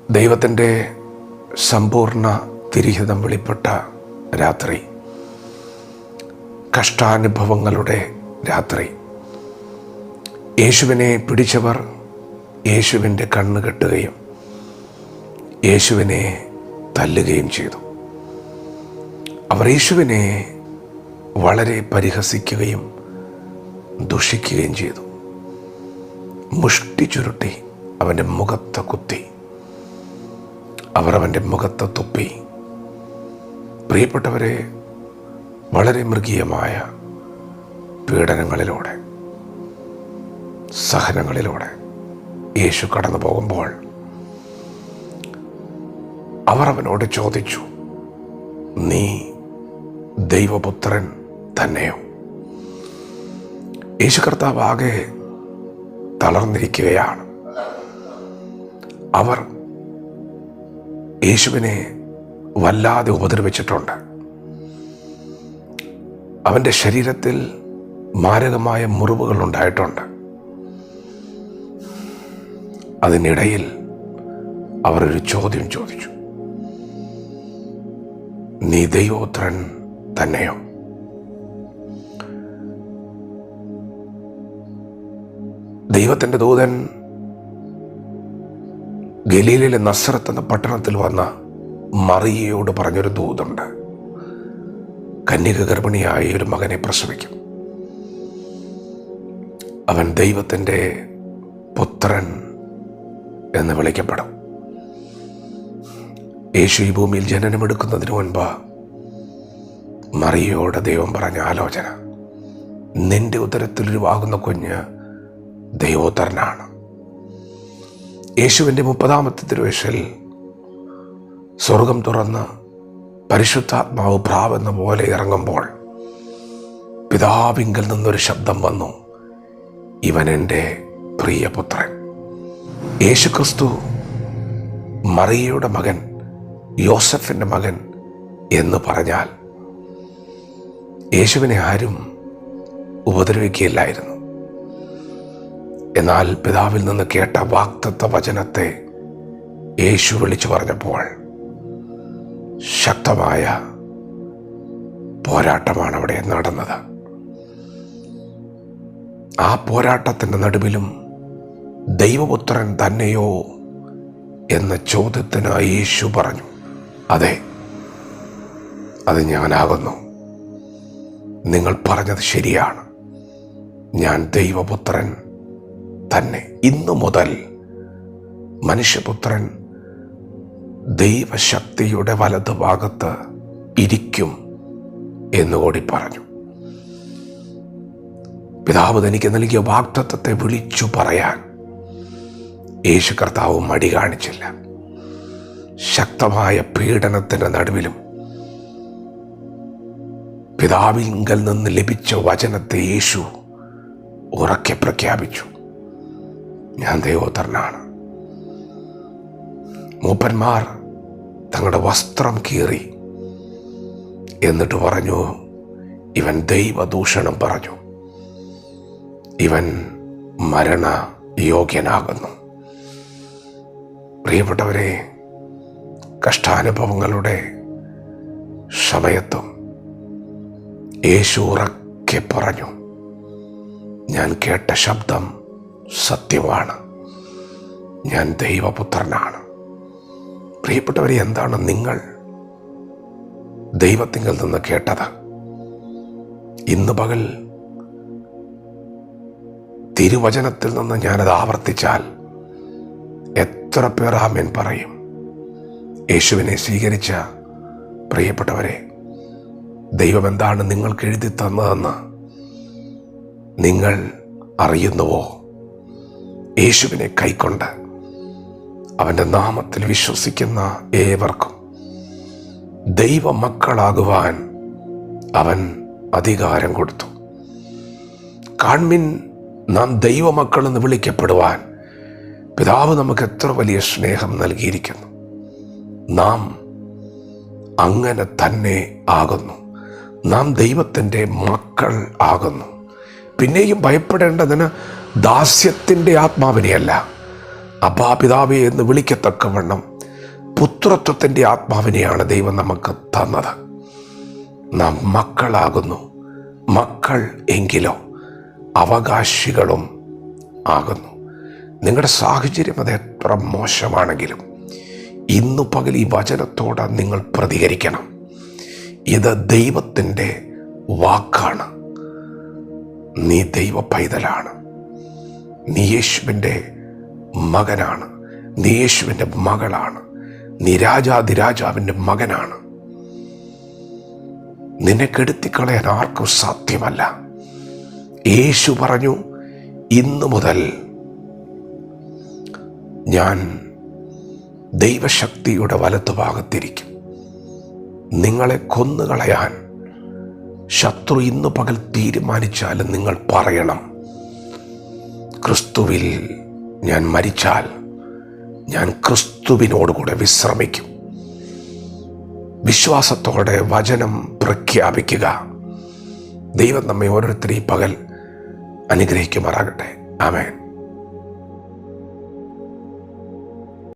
ദൈവത്തിൻ്റെ സമ്പൂർണ്ണ തിരിഹിതം വെളിപ്പെട്ട രാത്രി, കഷ്ടാനുഭവങ്ങളുടെ രാത്രി. യേശുവിനെ പിടിച്ചവർ യേശുവിൻ്റെ കണ്ണ് കെട്ടുകയും യേശുവിനെ തല്ലുകയും ചെയ്തു. അവർ യേശുവിനെ വളരെ പരിഹസിക്കുകയും ദുഷിക്കുകയും ചെയ്തു. മുഷ്ടി ചുരുട്ടി അവൻ്റെ മുഖത്ത് കുത്തി. അവർ അവൻ്റെ മുഖത്ത് തുപ്പി. പ്രിയപ്പെട്ടവരെ, വളരെ മൃഗീയമായ പീഡനങ്ങളിലൂടെ, സഹനങ്ങളിലൂടെ യേശു കടന്നു പോകുമ്പോൾ അവർ അവനോട് ചോദിച്ചു, നീ ദൈവപുത്രൻ തന്നെയോ? യേശു കർത്താവ് ആകെ തളർന്നിരിക്കുകയാണ്. അവർ യേശുവിനെ വല്ലാതെ ഉപദ്രവിച്ചിട്ടുണ്ട്. അവൻ്റെ ശരീരത്തിൽ മാരകമായ മുറിവുകൾ ഉണ്ടായിട്ടുണ്ട്. അതിനിടയിൽ അവരൊരു ചോദ്യം ചോദിച്ചു, നീ ദൈവപുത്രൻ തന്നെയോ? ദൈവത്തിൻ്റെ ദൂതൻ ഗലീലയിലെ നസ്രത്ത് എന്ന പട്ടണത്തിൽ വന്ന മറിയയോട് പറഞ്ഞൊരു ദൂതുണ്ട്. കന്യക ഗർഭിണിയായ ഒരു മകനെ പ്രസവിക്കും. അവൻ ദൈവത്തിൻ്റെ പുത്രൻ എന്ന് വിളിക്കപ്പെടും. യേശു ഈ ഭൂമിയിൽ ജനനമെടുക്കുന്നതിന് മുൻപ് മറിയയോട് ദൈവം പറഞ്ഞ ആലോചന, നിന്റെ ഉദരത്തിൽ ഉരുവാകുന്ന കുഞ്ഞ് ദൈവോത്തരനാണ്. യേശുവിൻ്റെ 30-ാമത്തെ തിരുവയസ്സിൽ സ്വർഗം തുറന്ന് പരിശുദ്ധാത്മാവ് പ്രാവെന്ന പോലെ ഇറങ്ങുമ്പോൾ പിതാവിങ്കൽ നിന്നൊരു ശബ്ദം വന്നു, ഇവൻ എൻ്റെ പ്രിയപുത്രൻ. യേശുക്രിസ്തു മറിയയുടെ മകൻ, യോസഫിൻ്റെ മകൻ എന്ന് പറഞ്ഞാൽ യേശുവിനെ ആരും ഉപദ്രവിക്കുകയില്ലായിരുന്നു. എന്നാൽ പിതാവിൽ നിന്ന് കേട്ട വാഗ്ദത്ത വചനത്തെ യേശു വിളിച്ചു പറഞ്ഞപ്പോൾ ശക്തമായ പോരാട്ടമാണ് അവിടെ നടന്നത്. ആ പോരാട്ടത്തിൻ്റെ നടുവിലും ദൈവപുത്രൻ തന്നെയോ എന്ന ചോദ്യത്തിന് യേശു പറഞ്ഞു, അതെ, അത് ഞാനാകുന്നു. നിങ്ങൾ പറഞ്ഞത് ശരിയാണ്, ഞാൻ ദൈവപുത്രൻ തന്നെ. ഇന്നു മുതൽ മനുഷ്യപുത്രൻ ദൈവശക്തിയുടെ വലതുഭാഗത്ത് ഇരിക്കും എന്നുകൂടി പറഞ്ഞു. പിതാവ് തനിക്ക് നൽകിയ വാഗ്ദത്തത്തെ വിളിച്ചു പറയാൻ യേശു കർത്താവ് മടി കാണിച്ചില്ല. ശക്തമായ പീഡനത്തിന്റെ നടുവിലും പിതാവിങ്കൽ നിന്ന് ലഭിച്ച വചനത്തെ യേശു ഉറക്കെ പ്രഖ്യാപിച്ചു, ഞാൻ ദൈവോത്തരനാണ്. മൂപ്പന്മാർ തങ്ങളുടെ വസ്ത്രം കീറി. എന്നിട്ട് പറഞ്ഞു, ഇവൻ ദൈവദൂഷണം പറഞ്ഞു, ഇവൻ മരണയോഗ്യനാകുന്നു. പ്രിയപ്പെട്ടവരെ, കഷ്ടാനുഭവങ്ങളുടെ സമയത്തും യേശു ഉറക്കെ പറഞ്ഞു, ഞാൻ കേട്ട ശബ്ദം സത്യമാണ്, ഞാൻ ദൈവപുത്രനാണ്. പ്രിയപ്പെട്ടവരെ, എന്താണ് നിങ്ങൾ ദൈവത്തിങ്കൽ നിന്ന് കേട്ടത്? ഇന്ന് പകൽ തിരുവചനത്തിൽ നിന്ന് ഞാനത് ആവർത്തിച്ചാൽ എത്ര പേർ ആമേൻ പറയും? യേശുവിനെ സ്വീകരിച്ച പ്രിയപ്പെട്ടവരെ, ദൈവം എന്താണ് നിങ്ങൾക്ക് എഴുതി തന്നതെന്ന് നിങ്ങൾ അറിയുന്നുവോ? യേശുവിനെ കൈക്കൊണ്ട് അവൻ്റെ നാമത്തിൽ വിശ്വസിക്കുന്ന ഏവർക്കും ദൈവമക്കളാകുവാൻ അവൻ അധികാരം കൊടുത്തു. കാൺമിൻ, നാം ദൈവമക്കളെന്ന് വിളിക്കപ്പെടുവാൻ പിതാവ് നമുക്ക് എത്ര വലിയ സ്നേഹം നൽകിയിരിക്കുന്നു. നാം അങ്ങനെ തന്നെ ആകുന്നു. നാം ദൈവത്തിൻ്റെ മക്കൾ ആകുന്നു. പിന്നെയും ഭയപ്പെടേണ്ടതിന് ദാസ്യത്തിൻ്റെ ആത്മാവിനെയല്ല, അബ്ബാ പിതാവേ എന്ന് വിളിക്കത്തക്കവണ്ണം പുത്രത്വത്തിൻ്റെ ആത്മാവിനെയാണ് ദൈവം നമുക്ക് തന്നത്. നാം മക്കളാകുന്നു. മക്കൾ എങ്കിലോ അവകാശികളും ആകുന്നു. നിങ്ങളുടെ സാഹചര്യം അത് എത്ര മോശമാണെങ്കിലും ഇന്നു പകൽ ഈ വചനത്തോട് നിങ്ങൾ പ്രതികരിക്കണം. ഇത് ദൈവത്തിൻ്റെ വാക്കാണ്. നീ ദൈവ പൈതലാണ്. നീ യേശുവിൻ്റെ മകനാണ്. നീ യേശുവിൻ്റെ മകളാണ്. നീ രാജാതിരാജാവിൻ്റെ മകനാണ്. നിന്നെ കെടുത്തിക്കളയാൻ ആർക്കും സാധ്യമല്ല. യേശു പറഞ്ഞു, ഇന്നു മുതൽ ഞാൻ ദൈവശക്തിയുടെ വലത്തുഭാഗത്തിരിക്കും. നിങ്ങളെ കൊന്നുകളയാൻ ശത്രു ഇന്നു പകൽ തീരുമാനിച്ചാലും നിങ്ങൾ പറയണം, ക്രിസ്തുവിൽ ഞാൻ മരിച്ചാൽ ഞാൻ ക്രിസ്തുവിനോടുകൂടെ വിശ്രമിക്കും. വിശ്വാസത്തോടെ വചനം പ്രഖ്യാപിക്കുക. ദൈവം നമ്മെ ഓരോരുത്തരെയും പകൽ അനുഗ്രഹിക്കുമാറാകട്ടെ. ആമേൻ.